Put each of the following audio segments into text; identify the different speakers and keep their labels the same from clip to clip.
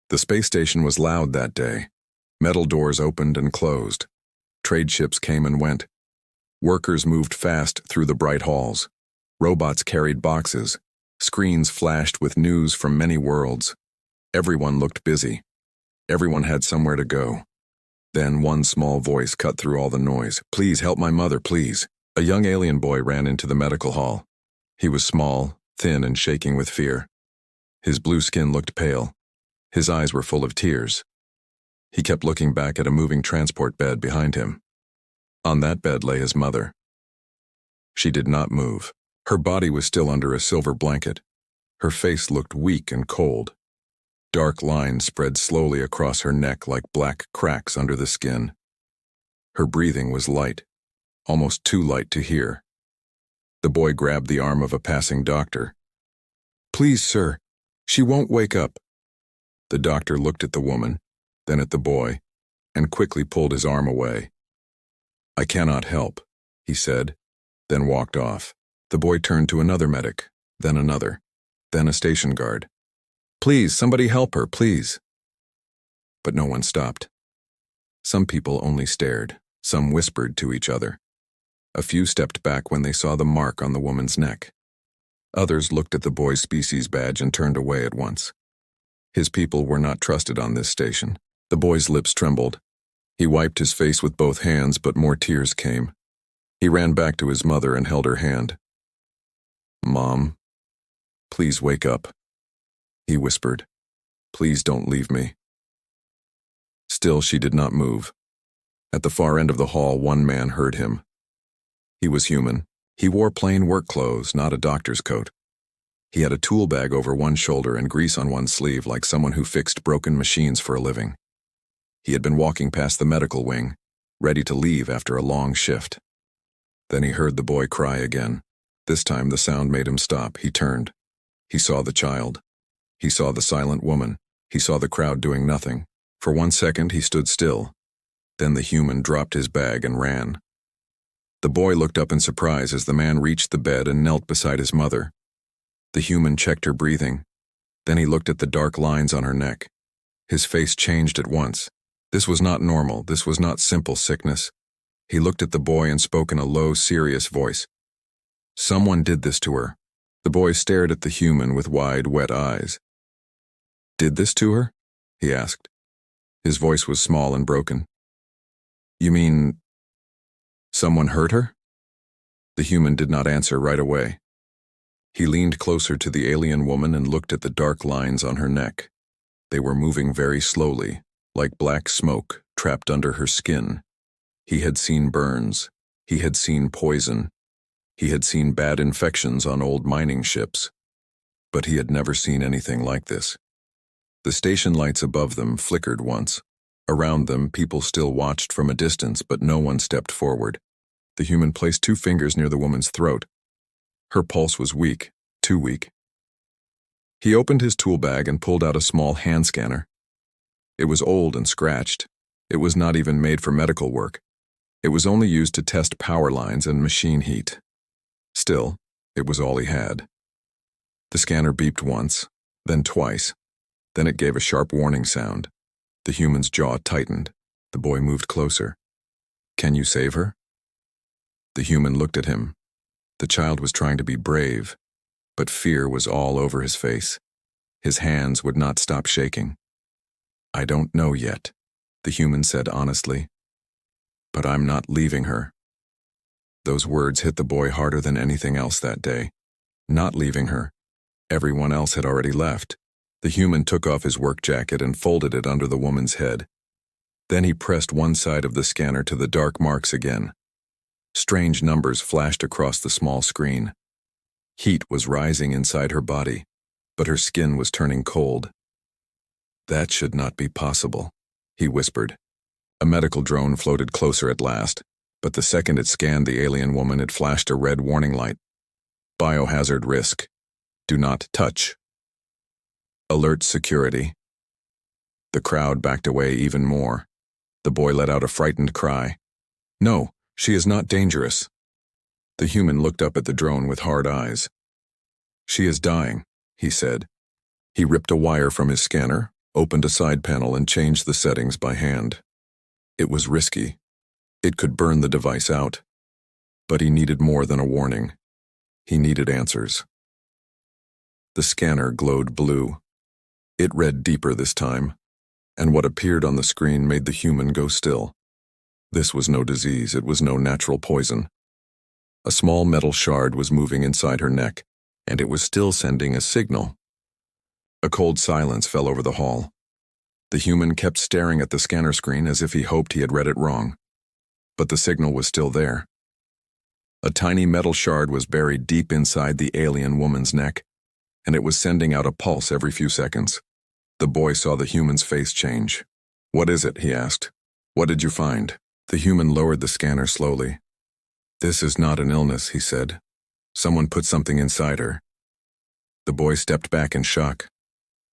Speaker 1: The space station was loud that day. Metal doors opened and closed. Trade ships came and went. Workers moved fast through the bright halls. Robots carried boxes. Screens flashed with news from many worlds. Everyone looked busy. Everyone had somewhere to go. Then one small voice cut through all the noise. "Please help my mother, please." A young alien boy ran into the medical hall. He was small, thin, and shaking with fear. His blue skin looked pale. His eyes were full of tears. He kept looking back at a moving transport bed behind him. On that bed lay his mother. She did not move. Her body was still under a silver blanket. Her face looked weak and cold. Dark lines spread slowly across her neck like black cracks under the skin. Her breathing was light, almost too light to hear. The boy grabbed the arm of a passing doctor. "Please, sir, she won't wake up." The doctor looked at the woman, then at the boy, and quickly pulled his arm away. "I cannot help," he said, then walked off. The boy turned to another medic, then another, then a station guard. "Please, somebody help her, please." But no one stopped. Some people only stared, some whispered to each other. A few stepped back when they saw the mark on the woman's neck. Others looked at the boy's species badge and turned away at once. His people were not trusted on this station. The boy's lips trembled. He wiped his face with both hands, but more tears came. He ran back to his mother and held her hand. "Mom, please wake up," he whispered. "Please don't leave me." Still, she did not move. At the far end of the hall, one man heard him. He was human. He wore plain work clothes, not a doctor's coat. He had a tool bag over one shoulder and grease on one sleeve, like someone who fixed broken machines for a living. He had been walking past the medical wing, ready to leave after a long shift. Then he heard the boy cry again. This time the sound made him stop. He turned. He saw the child. He saw the silent woman. He saw the crowd doing nothing. For 1 second he stood still. Then the human dropped his bag and ran. The boy looked up in surprise as the man reached the bed and knelt beside his mother. The human checked her breathing. Then he looked at the dark lines on her neck. His face changed at once. This was not normal. This was not simple sickness. He looked at the boy and spoke in a low, serious voice. "Someone did this to her." The boy stared at the human with wide, wet eyes. "Did this to her?" he asked. His voice was small and broken. "You mean someone hurt her?" The human did not answer right away. He leaned closer to the alien woman and looked at the dark lines on her neck. They were moving very slowly, like black smoke trapped under her skin. He had seen burns. He had seen poison. He had seen bad infections on old mining ships. But he had never seen anything like this. The station lights above them flickered once. Around them, people still watched from a distance, but no one stepped forward. The human placed 2 fingers near the woman's throat. Her pulse was weak, too weak. He opened his tool bag and pulled out a small hand scanner. It was old and scratched. It was not even made for medical work. It was only used to test power lines and machine heat. Still, it was all he had. The scanner beeped once, then twice. Then it gave a sharp warning sound. The human's jaw tightened. The boy moved closer. "Can you save her?" The human looked at him. The child was trying to be brave, but fear was all over his face. His hands would not stop shaking. "I don't know yet," the human said honestly. "But I'm not leaving her." Those words hit the boy harder than anything else that day. Not leaving her. Everyone else had already left. The human took off his work jacket and folded it under the woman's head. Then he pressed one side of the scanner to the dark marks again. Strange numbers flashed across the small screen. Heat was rising inside her body, but her skin was turning cold. "That should not be possible," he whispered. A medical drone floated closer at last, but the second it scanned the alien woman, it flashed a red warning light. "Biohazard risk. Do not touch. Alert security." The crowd backed away even more. The boy let out a frightened cry. "No, she is not dangerous." The human looked up at the drone with hard eyes. "She is dying," he said. He ripped a wire from his scanner, opened a side panel and changed the settings by hand. It was risky. It could burn the device out. But he needed more than a warning. He needed answers. The scanner glowed blue. It read deeper this time, and what appeared on the screen made the human go still. This was no disease, it was no natural poison. A small metal shard was moving inside her neck, and it was still sending a signal. A cold silence fell over the hall. The human kept staring at the scanner screen as if he hoped he had read it wrong. But the signal was still there. A tiny metal shard was buried deep inside the alien woman's neck, and it was sending out a pulse every few seconds. The boy saw the human's face change. "What is it?" he asked. "What did you find?" The human lowered the scanner slowly. "This is not an illness," he said. "Someone put something inside her." The boy stepped back in shock.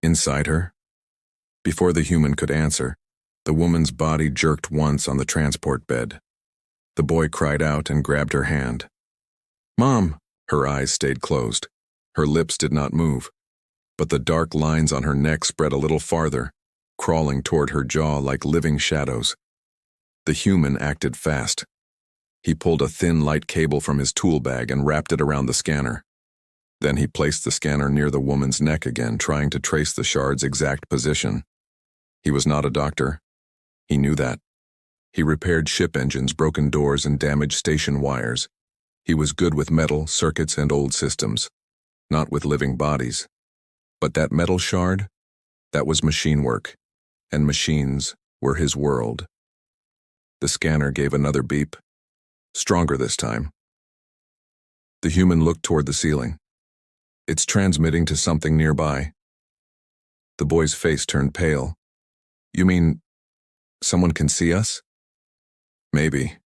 Speaker 1: Inside her? Before the human could answer, the woman's body jerked once on the transport bed. The boy cried out and grabbed her hand. "Mom!" Her eyes stayed closed. Her lips did not move, but the dark lines on her neck spread a little farther, crawling toward her jaw like living shadows. The human acted fast. He pulled a thin, light cable from his tool bag and wrapped it around the scanner. Then he placed the scanner near the woman's neck again, trying to trace the shard's exact position. He was not a doctor. He knew that. He repaired ship engines, broken doors, and damaged station wires. He was good with metal, circuits, and old systems, not with living bodies. But that metal shard? That was machine work, and machines were his world. The scanner gave another beep, stronger this time. The human looked toward the ceiling. "It's transmitting to something nearby." The boy's face turned pale. "You mean someone can see us?" "Maybe,"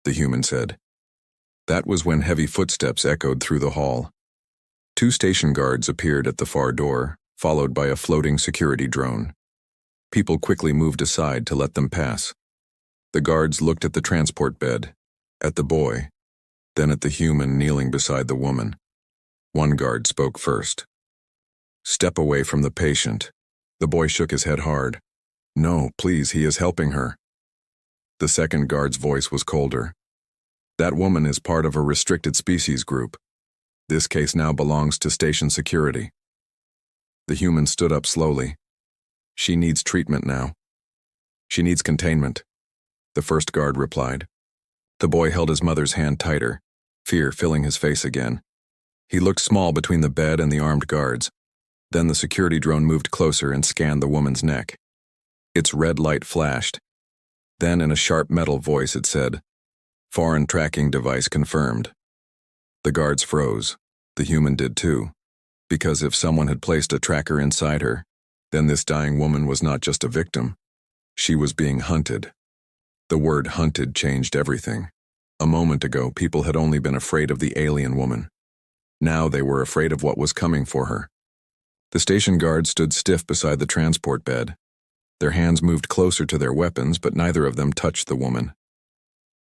Speaker 1: the human said. That was when heavy footsteps echoed through the hall. 2 station guards appeared at the far door, followed by a floating security drone. People quickly moved aside to let them pass. The guards looked at the transport bed, at the boy, then at the human kneeling beside the woman. One guard spoke first. "Step away from the patient." The boy shook his head hard. "No, please, he is helping her." The second guard's voice was colder. "That woman is part of a restricted species group. This case now belongs to station security." The human stood up slowly. "She needs treatment now. She needs containment," the first guard replied. The boy held his mother's hand tighter, fear filling his face again. He looked small between the bed and the armed guards. Then the security drone moved closer and scanned the woman's neck. Its red light flashed. Then in a sharp metal voice it said, "Foreign tracking device confirmed." The guards froze. The human did too. Because if someone had placed a tracker inside her, then this dying woman was not just a victim. She was being hunted. The word hunted changed everything. A moment ago, people had only been afraid of the alien woman. Now they were afraid of what was coming for her. The station guards stood stiff beside the transport bed. Their hands moved closer to their weapons, but neither of them touched the woman.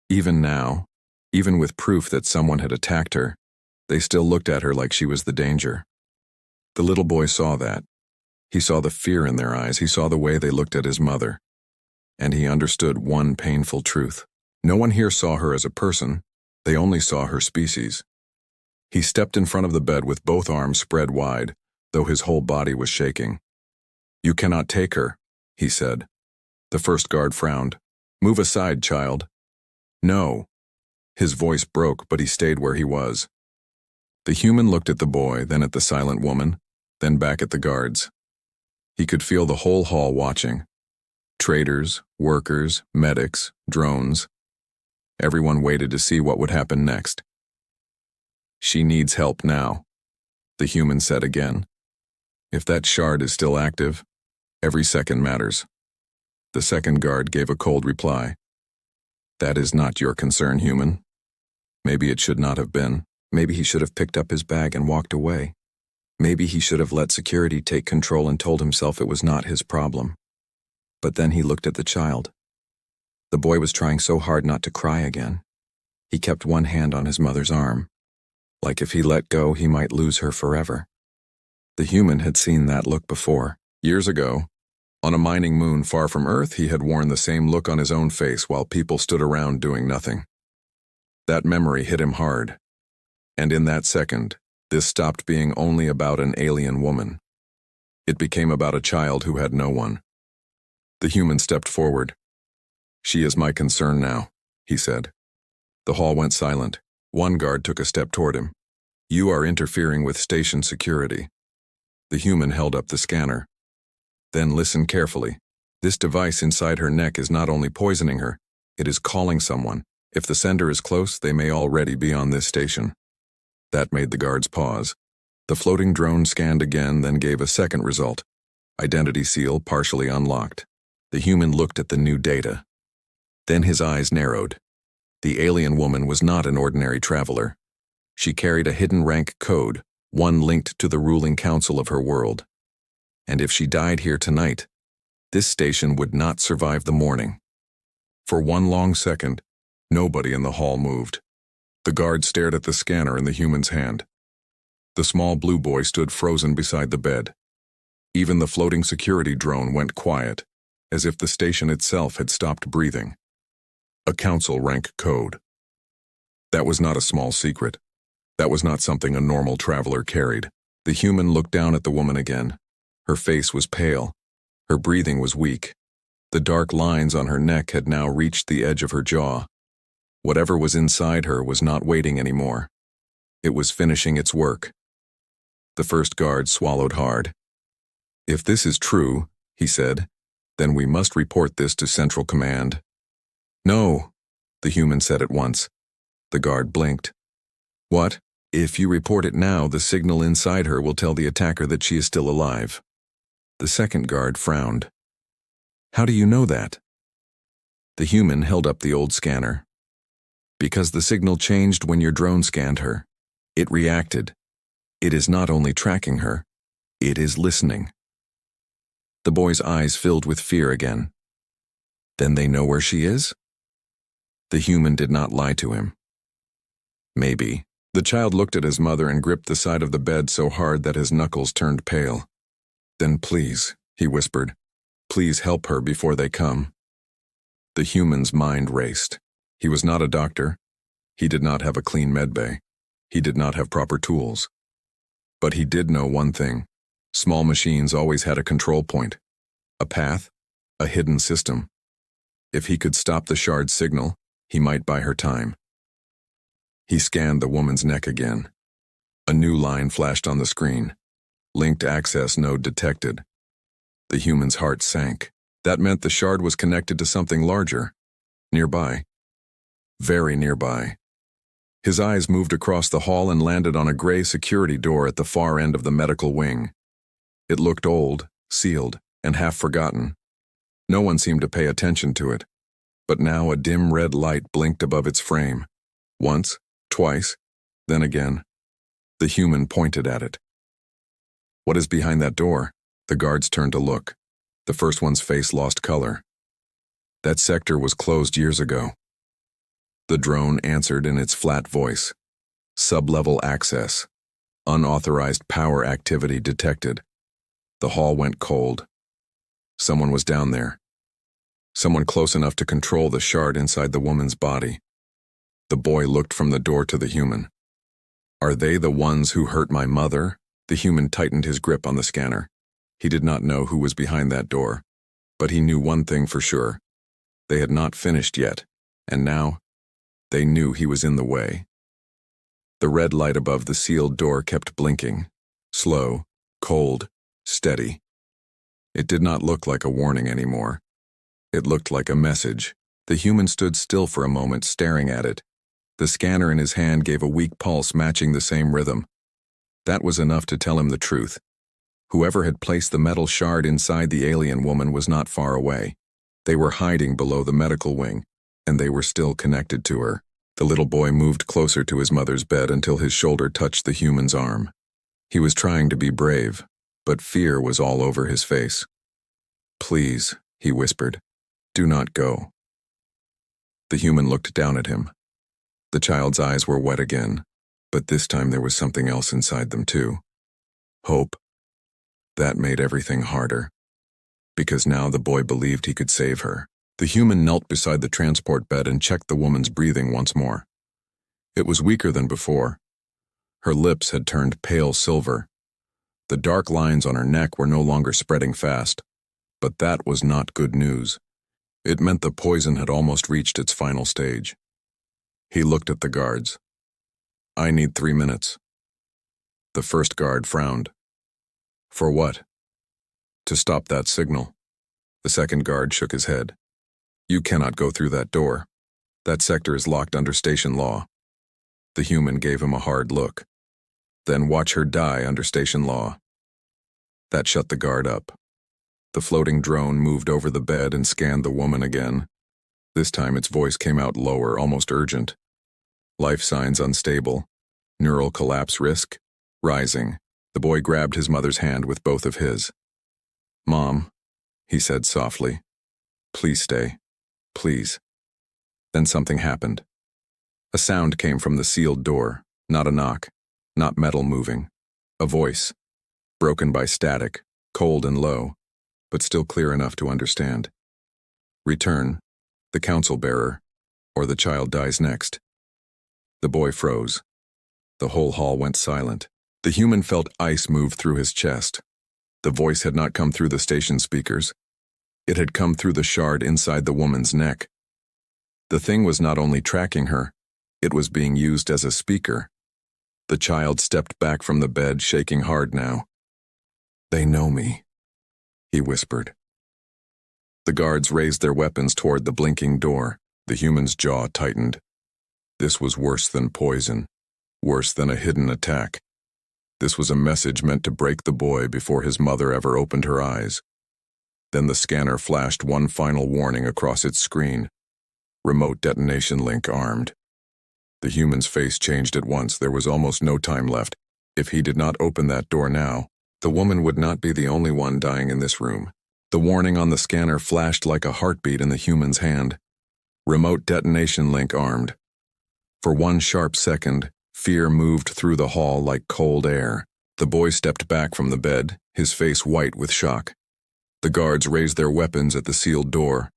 Speaker 1: Even now, even with proof that someone had attacked her, they still looked at her like she was the danger. The little boy saw that. He saw the fear in their eyes. He saw the way they looked at his mother. And he understood one painful truth. No one here saw her as a person. They only saw her species. He stepped in front of the bed with both arms spread wide, though his whole body was shaking. "You cannot take her," he said. The first guard frowned. "Move aside, child." "No." His voice broke, but he stayed where he was. The human looked at the boy, then at the silent woman, then back at the guards. He could feel the whole hall watching. Traders, workers, medics, drones. Everyone waited to see what would happen next. "She needs help now," the human said again. "If that shard is still active, every second matters." The second guard gave a cold reply. "That is not your concern, human." Maybe it should not have been. Maybe he should have picked up his bag and walked away. Maybe he should have let security take control and told himself it was not his problem. But then he looked at the child. The boy was trying so hard not to cry again. He kept one hand on his mother's arm. Like if he let go, he might lose her forever. The human had seen that look before, years ago, On a mining moon far from Earth, he had worn the same look on his own face while people stood around doing nothing. That memory hit him hard. And in that second, this stopped being only about an alien woman. It became about a child who had no one. The human stepped forward. "She is my concern now," he said. The hall went silent. One guard took a step toward him. "You are interfering with station security." The human held up the scanner. "Then listen carefully. This device inside her neck is not only poisoning her, it is calling someone. If the sender is close, they may already be on this station." That made the guards pause. The floating drone scanned again, then gave a second result. Identity seal partially unlocked. The human looked at the new data. Then his eyes narrowed. The alien woman was not an ordinary traveler. She carried a hidden rank code, one linked to the ruling council of her world. And if she died here tonight, this station would not survive the morning. For one long second, nobody in the hall moved. The guard stared at the scanner in the human's hand. The small blue boy stood frozen beside the bed. Even the floating security drone went quiet, as if the station itself had stopped breathing. A council rank code. That was not a small secret. That was not something a normal traveler carried. The human looked down at the woman again. Her face was pale. Her breathing was weak. The dark lines on her neck had now reached the edge of her jaw. Whatever was inside her was not waiting anymore. It was finishing its work. The first guard swallowed hard. "If this is true," he said, "then we must report this to Central Command." "No," the human said at once. The guard blinked. "What? If you report it now, the signal inside her will tell the attacker that she is still alive." The second guard frowned. "How do you know that?" The human held up the old scanner. "Because the signal changed when your drone scanned her. It reacted. It is not only tracking her, it is listening." The boy's eyes filled with fear again. "Then they know where she is?" The human did not lie to him. "Maybe." The child looked at his mother and gripped the side of the bed so hard that his knuckles turned pale. "Then please," he whispered, "please help her before they come." The human's mind raced. He was not a doctor. He did not have a clean medbay. He did not have proper tools. But he did know one thing. Small machines always had a control point, a path, a hidden system. If he could stop the shard signal, he might buy her time. He scanned the woman's neck again. A new line flashed on the screen. Linked access node detected. The human's heart sank. That meant the shard was connected to something larger. Nearby. Very nearby. His eyes moved across the hall and landed on a gray security door at the far end of the medical wing. It looked old, sealed, and half forgotten. No one seemed to pay attention to it. But now a dim red light blinked above its frame. Once, twice, then again. The human pointed at it. "What is behind that door?" The guards turned to look. The first one's face lost color. "That sector was closed years ago." The drone answered in its flat voice. "Sub-level access. Unauthorized power activity detected." The hall went cold. Someone was down there. Someone close enough to control the shard inside the woman's body. The boy looked from the door to the human. "Are they the ones who hurt my mother?" The human tightened his grip on the scanner. He did not know who was behind that door, but he knew one thing for sure. They had not finished yet, and now, they knew he was in the way. The red light above the sealed door kept blinking. Slow, cold, steady. It did not look like a warning anymore. It looked like a message. The human stood still for a moment, staring at it. The scanner in his hand gave a weak pulse matching the same rhythm. That was enough to tell him the truth. Whoever had placed the metal shard inside the alien woman was not far away. They were hiding below the medical wing, and they were still connected to her. The little boy moved closer to his mother's bed until his shoulder touched the human's arm. He was trying to be brave, but fear was all over his face. "Please," he whispered, "do not go." The human looked down at him. The child's eyes were wet again, but this time there was something else inside them too. Hope. That made everything harder. because now the boy believed he could save her. The human knelt beside the transport bed and checked the woman's breathing once more. It was weaker than before. Her lips had turned pale silver. The dark lines on her neck were no longer spreading fast, but that was not good news. It meant the poison had almost reached its final stage. He looked at the guards. "I need 3 minutes." The first guard frowned. "For what?" "To stop that signal." The second guard shook his head. "You cannot go through that door. That sector is locked under station law." The human gave him a hard look. "Then watch her die under station law." That shut the guard up. The floating drone moved over the bed and scanned the woman again. This time its voice came out lower, almost urgent. "Life signs unstable. Neural collapse risk rising." The boy grabbed his mother's hand with both of his. "Mom," he said softly, "please stay. Please." Then something happened. A sound came from the sealed door, not a knock, not metal moving. A voice, broken by static, cold and low, but still clear enough to understand. "Return, the council bearer, or the child dies next." The boy froze. The whole hall went silent. The human felt ice move through his chest. The voice had not come through the station speakers. It had come through the shard inside the woman's neck. The thing was not only tracking her, it was being used as a speaker. The child stepped back from the bed, shaking hard now. "They know me," he whispered. The guards raised their weapons toward the blinking door. The human's jaw tightened. This was worse than poison, worse than a hidden attack. This was a message meant to break the boy before his mother ever opened her eyes. Then the scanner flashed one final warning across its screen. "Remote detonation link armed." The human's face changed at once. There was almost no time left. If he did not open that door now, the woman would not be the only one dying in this room. The warning on the scanner flashed like a heartbeat in the human's hand. "Remote detonation link armed." For one sharp second, fear moved through the hall like cold air. The boy stepped back from the bed, his face white with shock. The guards raised their weapons at the sealed door.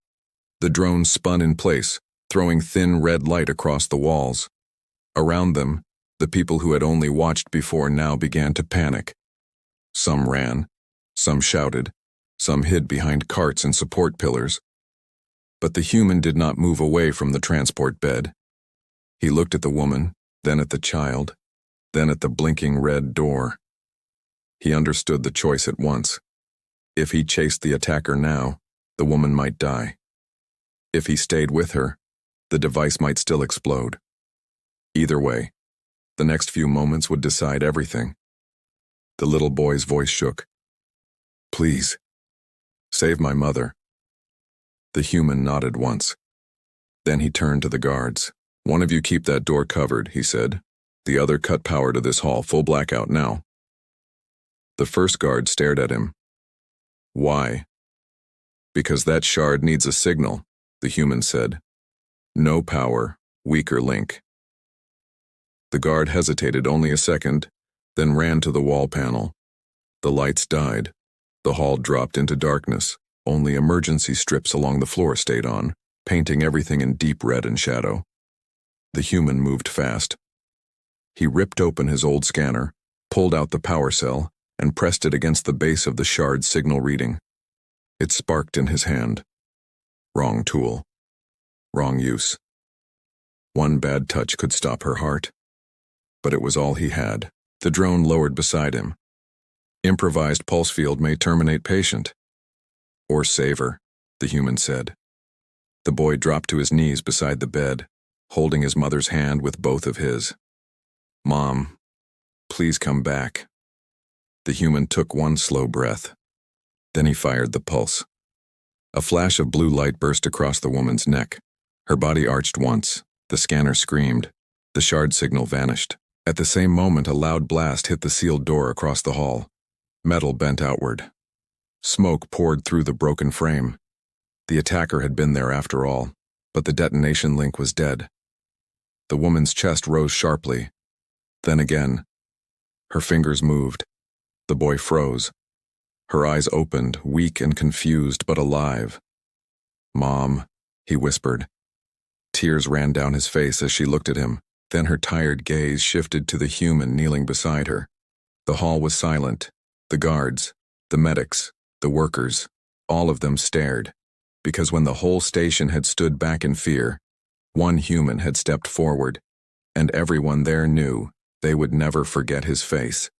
Speaker 1: The drone spun in place, throwing thin red light across the walls. Around them, the people who had only watched before now began to panic. Some ran, some shouted, some hid behind carts and support pillars. But the human did not move away from the transport bed. He looked at the woman, then at the child, then at the blinking red door. He understood the choice at once. If he chased the attacker now, the woman might die. If he stayed with her, the device might still explode. Either way, the next few moments would decide everything. The little boy's voice shook. "Please, save my mother." The human nodded once. Then he turned to the guards. "One of you keep that door covered," he said. "The other cut power to this hall, full blackout now." The first guard stared at him. "Why?" "Because that shard needs a signal," the human said. "No power, weaker link." The guard hesitated only a second, then ran to the wall panel. The lights died. The hall dropped into darkness. Only emergency strips along the floor stayed on, painting everything in deep red and shadow. The human moved fast. He ripped open his old scanner, pulled out the power cell, and pressed it against the base of the shard signal reading. It sparked in his hand. Wrong tool. Wrong use. One bad touch could stop her heart. But it was all he had. The drone lowered beside him. "Improvised pulse field may terminate patient." "Or save her," the human said. The boy dropped to his knees beside the bed, holding his mother's hand with both of his. "Mom, please come back." The human took one slow breath. Then he fired the pulse. A flash of blue light burst across the woman's neck. Her body arched once. The scanner screamed. The shard signal vanished. At the same moment, a loud blast hit the sealed door across the hall. Metal bent outward. Smoke poured through the broken frame. The attacker had been there after all, but the detonation link was dead. The woman's chest rose sharply. Then again. Her fingers moved. The boy froze. Her eyes opened, weak and confused, but alive. "Mom," he whispered. Tears ran down his face as she looked at him. Then her tired gaze shifted to the human kneeling beside her. The hall was silent. The guards, the medics, the workers, all of them stared, because when the whole station had stood back in fear, one human had stepped forward, and everyone there knew they would never forget his face.